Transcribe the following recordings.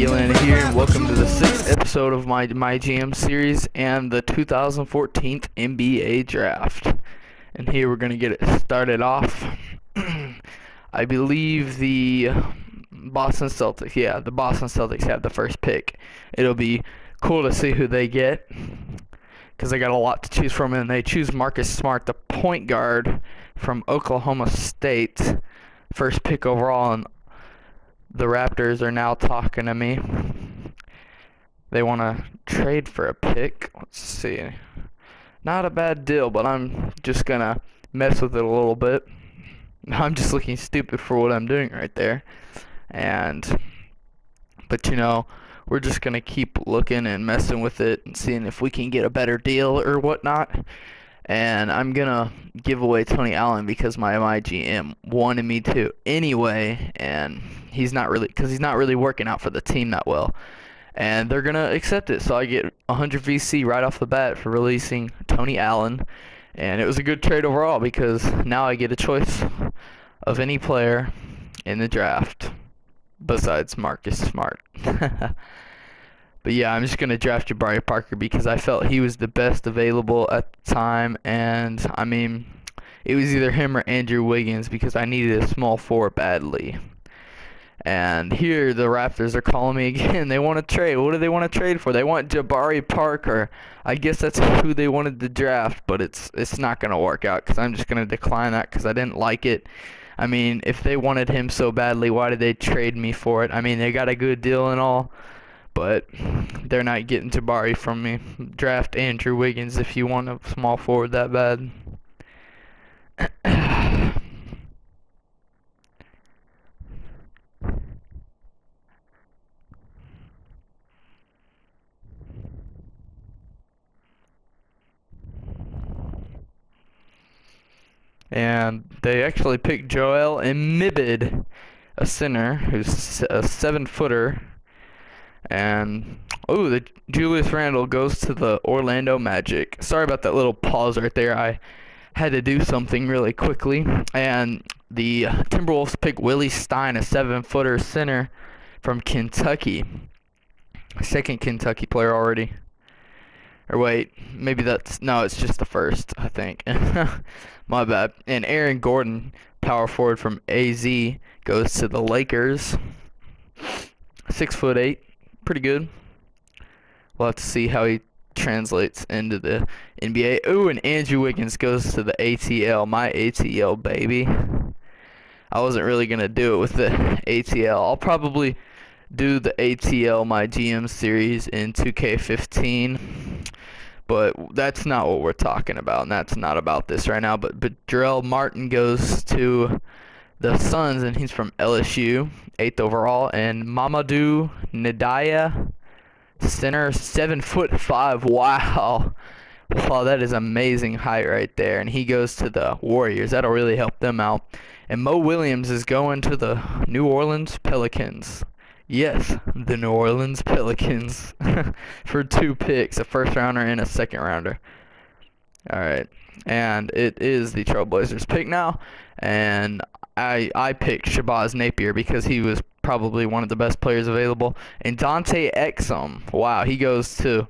Elon here, and welcome to the 6th episode of my GM series and the 2014 NBA Draft. And here we're going to get it started off. I believe the Boston Celtics have the first pick. It'll be cool to see who they get, because they got a lot to choose from, and they choose Marcus Smart, the point guard from Oklahoma State, first pick overall, and the Raptors are now talking to me. They want to trade for a pick. Let's see. Not a bad deal, but I'm just going to mess with it a little bit. I'm just looking stupid for what I'm doing right there. But you know, we're just going to keep looking and messing with it and seeing if we can get a better deal or whatnot. And I'm going to give away Tony Allen because my GM wanted me to anyway, and he's not really working out for the team that well. And they're going to accept it, so I get 100 VC right off the bat for releasing Tony Allen. And it was a good trade overall because now I get a choice of any player in the draft besides Marcus Smart. But yeah, I'm just going to draft Jabari Parker because I felt he was the best available at the time. And, I mean, it was either him or Andrew Wiggins because I needed a small forward badly. And here the Raptors are calling me again. They want to trade. What do they want to trade for? They want Jabari Parker. I guess that's who they wanted to draft, but it's not going to work out because I'm just going to decline that because I didn't like it. I mean, if they wanted him so badly, why did they trade me for it? I mean, they got a good deal and all, but they're not getting Jabari from me. Draft Andrew Wiggins if you want a small forward that bad. And they actually picked Joel Embiid, a center who's a 7-footer. And the Julius Randle goes to the Orlando Magic. Sorry about that little pause right there. I had to do something really quickly. And the Timberwolves pick Willie Stein, a 7-footer center from Kentucky. Second Kentucky player already. Or wait, maybe it's just the first, I think. My bad. And Aaron Gordon, power forward from AZ, goes to the Lakers. 6'8", pretty good. We'll have to see how he translates into the NBA. Ooh, and Andrew Wiggins goes to the ATL, my ATL baby. I wasn't really gonna do it with the ATL. I'll probably do the ATL my GM series in 2K15, but that's not what we're talking about, and that's not about this right now. But Jarrell Martin goes to the Suns, and he's from LSU, 8th overall. And Mamadou Nadaya, center, 7'5". Wow, that is amazing height right there. And he goes to the Warriors. That'll really help them out. And Mo Williams is going to the New Orleans Pelicans. Yes, the New Orleans Pelicans for 2 picks, a first rounder and a second rounder. Alright, and it is the Trailblazers pick now, and I picked Shabazz Napier because he was probably one of the best players available. And Dante Exum, wow, he goes to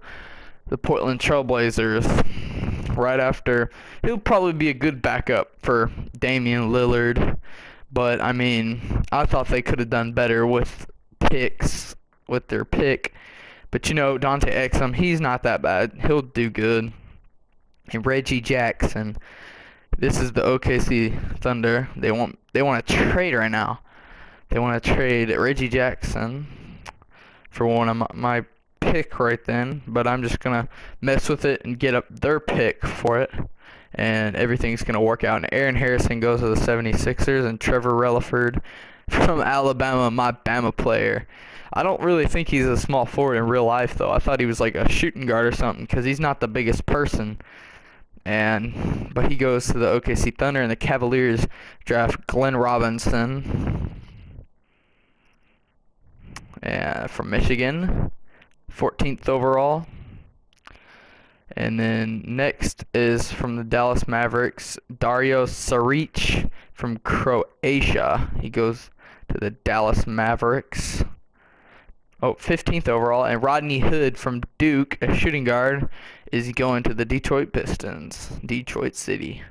the Portland Trailblazers right after. He'll probably be a good backup for Damian Lillard, but I mean, I thought they could have done better with their pick. But you know, Dante Exum, he's not that bad. He'll do good. And Reggie Jackson, this is the OKC Thunder. They want to trade right now. They want to trade Reggie Jackson for one of my pick right then, but I'm just gonna mess with it and get up their pick for it, and everything's gonna work out. And Aaron Harrison goes to the 76ers, and Trevor Relaford from Alabama, my Bama player. I don't really think he's a small forward in real life, though. I thought he was like a shooting guard or something because he's not the biggest person. But he goes to the OKC Thunder, and the Cavaliers draft Glenn Robinson from Michigan, 14th overall. And then next is from the Dallas Mavericks, Dario Saric from Croatia. He goes to the Dallas Mavericks. 15th overall, and Rodney Hood from Duke, a shooting guard, is going to the Detroit Pistons. Detroit City.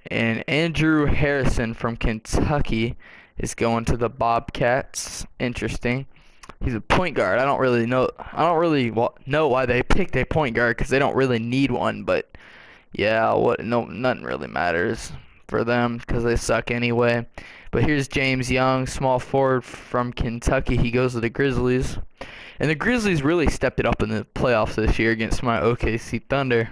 And Andrew Harrison from Kentucky is going to the Bobcats. Interesting. He's a point guard. I don't really know why they picked a point guard, because they don't really need one. But yeah, nothing really matters for them because they suck anyway. But here's James Young, small forward from Kentucky. He goes to the Grizzlies. And the Grizzlies really stepped it up in the playoffs this year against my OKC Thunder.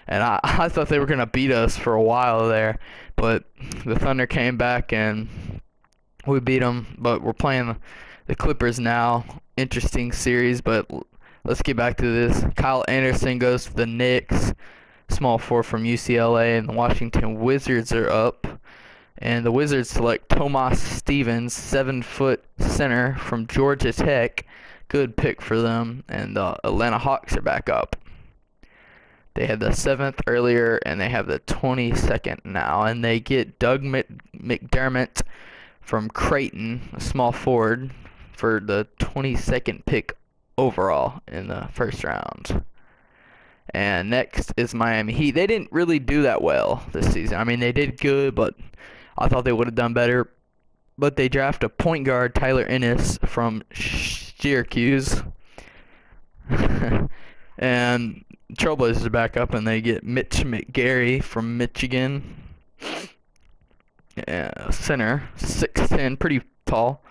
And I thought they were going to beat us for a while there. But the Thunder came back and we beat them. But we're playing the Clippers now. Interesting series, but let's get back to this. Kyle Anderson goes to the Knicks. Small forward from UCLA, and the Washington Wizards are up. And the Wizards select Tomas Stevens, 7-foot center from Georgia Tech. Good pick for them. And the Atlanta Hawks are back up. They had the 7th earlier, and they have the 22nd now. And they get Doug McDermott from Creighton, a small forward, for the 22nd pick overall in the first round. And next is Miami Heat. They didn't really do that well this season. I mean, they did good, but I thought they would have done better. But they draft a point guard, Tyler Ennis, from Syracuse. And Trailblazers are back up, and they get Mitch McGary from Michigan. Center, 6'10", pretty tall.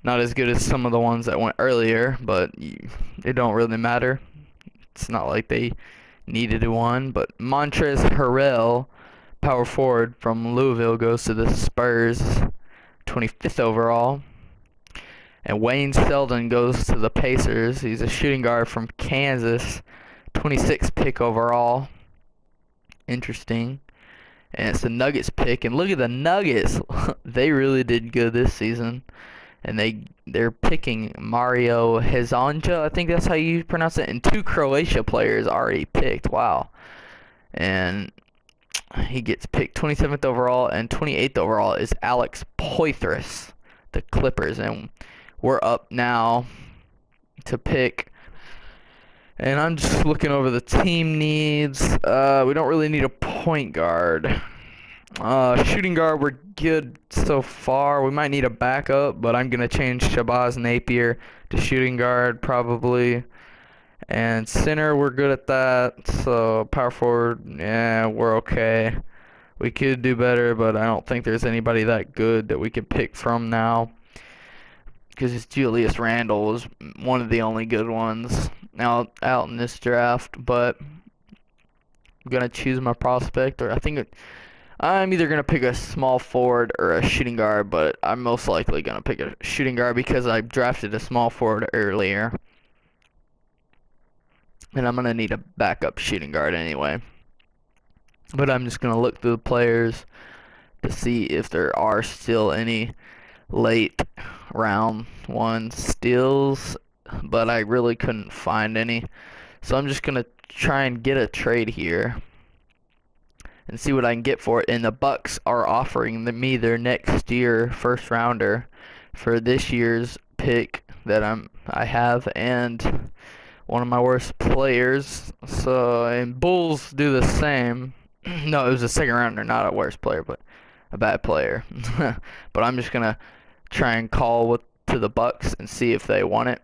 Not as good as some of the ones that went earlier, but it don't really matter. It's not like they needed one. But Montrezl Harrell, power forward from Louisville, goes to the Spurs, 25th overall. And Wayne Selden goes to the Pacers. He's a shooting guard from Kansas, 26th pick overall. Interesting. And it's the Nuggets pick. And look at the Nuggets. They really did good this season. And they're picking Mario Hezonja, I think that's how you pronounce it, and 2 Croatia players already picked. Wow. And he gets picked 27th overall, and 28th overall is Alex Poythress, the Clippers. And we're up now to pick. And I'm just looking over the team needs. We don't really need a point guard. Shooting guard, we're good so far. We might need a backup, but I'm going to change Shabazz Napier to shooting guard probably. And center, we're good at that. So power forward, yeah, we're okay. We could do better, but I don't think there's anybody that good that we could pick from now, because Julius Randle was one of the only good ones now out in this draft. But I'm going to choose my prospect, or I'm either going to pick a small forward or a shooting guard, but I'm most likely going to pick a shooting guard because I drafted a small forward earlier. And I'm going to need a backup shooting guard anyway. But I'm just going to look through the players to see if there are still any late round 1 steals, but I really couldn't find any. So I'm just going to try and get a trade here and see what I can get for it. And the Bucks are offering me their next year first rounder for this year's pick that I have, and one of my worst players. So, and Bulls do the same. No, it was a second rounder, not a worst player, but a bad player. But I'm just gonna try and call to the Bucks and see if they want it,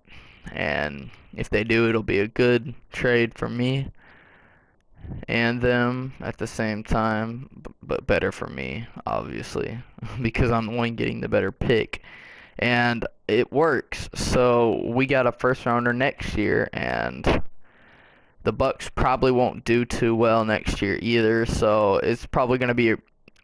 and if they do, it'll be a good trade for me and them at the same time, but better for me, obviously, because I'm the one getting the better pick. And it works. So we got a first rounder next year, and the Bucks probably won't do too well next year either. So it's probably going to be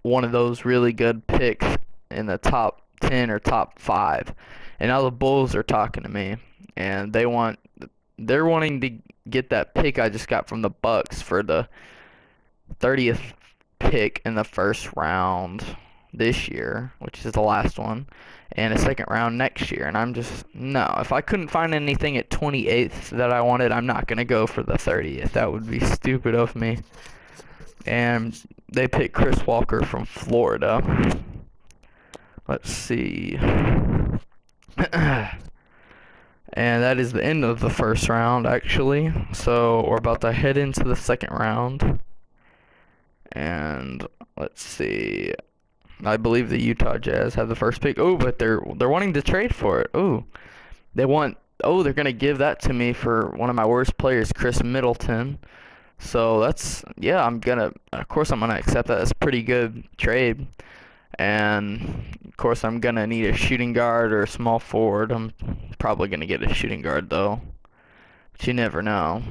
one of those really good picks in the top 10 or top 5. And now the Bulls are talking to me, and they're wanting to get that pick I just got from the Bucks for the 30th pick in the first round this year, which is the last one, and a second round next year. And I'm just, no, if I couldn't find anything at 28th that I wanted, I'm not going to go for the 30th. That would be stupid of me. and they picked Chris Walker from Florida. Let's see. And that is the end of the first round, actually. So we're about to head into the second round. And let's see. I believe the Utah Jazz have the first pick. Oh, but they're wanting to trade for it. Oh, they're gonna give that to me for one of my worst players, Chris Middleton. So yeah, of course I'm gonna accept that. That's a pretty good trade. And of course I'm gonna need a shooting guard or a small forward. I'm probably gonna get a shooting guard though, but you never know.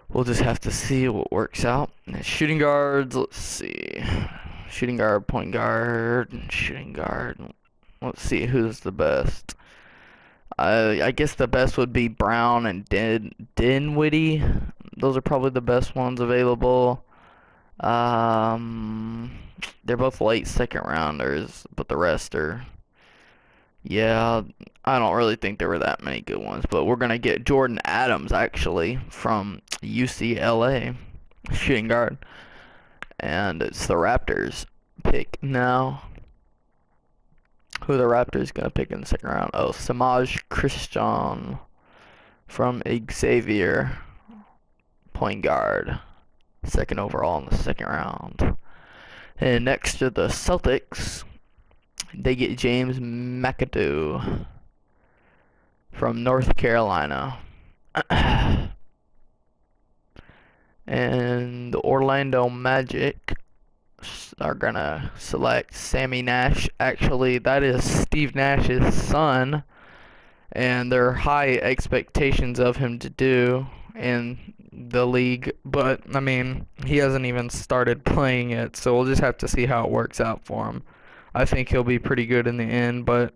We'll just have to see what works out. Shooting guards, let's see. Shooting guard, point guard, shooting guard. Let's see who's the best. I guess the best would be Brown and Dinwiddie. Those are probably the best ones available. They're both late second rounders, but the rest are, yeah, I don't really think there were that many good ones. But we're gonna get Jordan Adams actually from UCLA, shooting guard, and it's the Raptors pick now. Who are the Raptors gonna pick in the second round? Oh, Samaj Christian from Xavier, point guard, second overall in the second round. And next to the Celtics, they get James McAdoo from North Carolina. And the Orlando Magic are gonna select Sammy Nash. Actually, that is Steve Nash's son, and there are high expectations of him to do in the league, but I mean, he hasn't even started playing yet, so we'll just have to see how it works out for him. I think he'll be pretty good in the end, but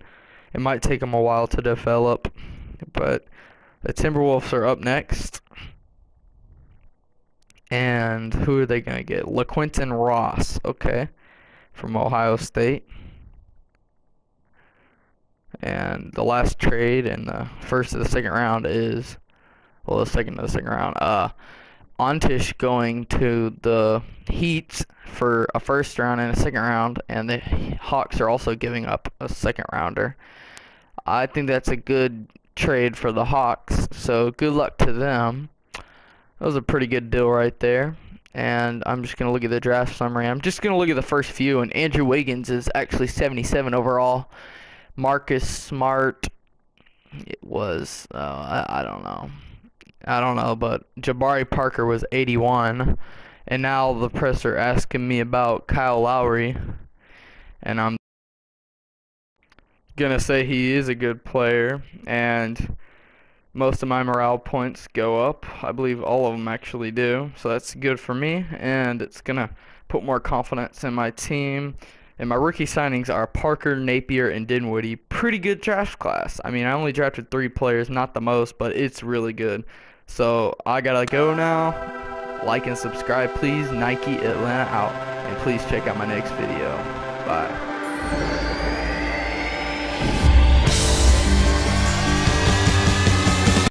it might take him a while to develop. But the Timberwolves are up next. And who are they going to get? LaQuinton Ross, okay, from Ohio State. And the last trade in the first of the second round is, well, the second of the second round, Ontish going to the Heat for a first round and a second round, and the Hawks are also giving up a second rounder. I think that's a good trade for the Hawks, so good luck to them. That was a pretty good deal right there. And I'm just going to look at the draft summary. I'm just going to look at the first few, and Andrew Wiggins is actually 77 overall. Marcus Smart, it was, I don't know. I don't know, but Jabari Parker was 81. And now the press are asking me about Kyle Lowry. And I'm going to say he is a good player. And most of my morale points go up. I believe all of them actually do. So that's good for me. And it's going to put more confidence in my team. And my rookie signings are Parker, Napier, and Dinwiddie. Pretty good draft class. I mean, I only drafted 3 players, not the most, but it's really good. So I gotta go now. Like and subscribe, please. Nike Atlanta out. And please check out my next video. Bye.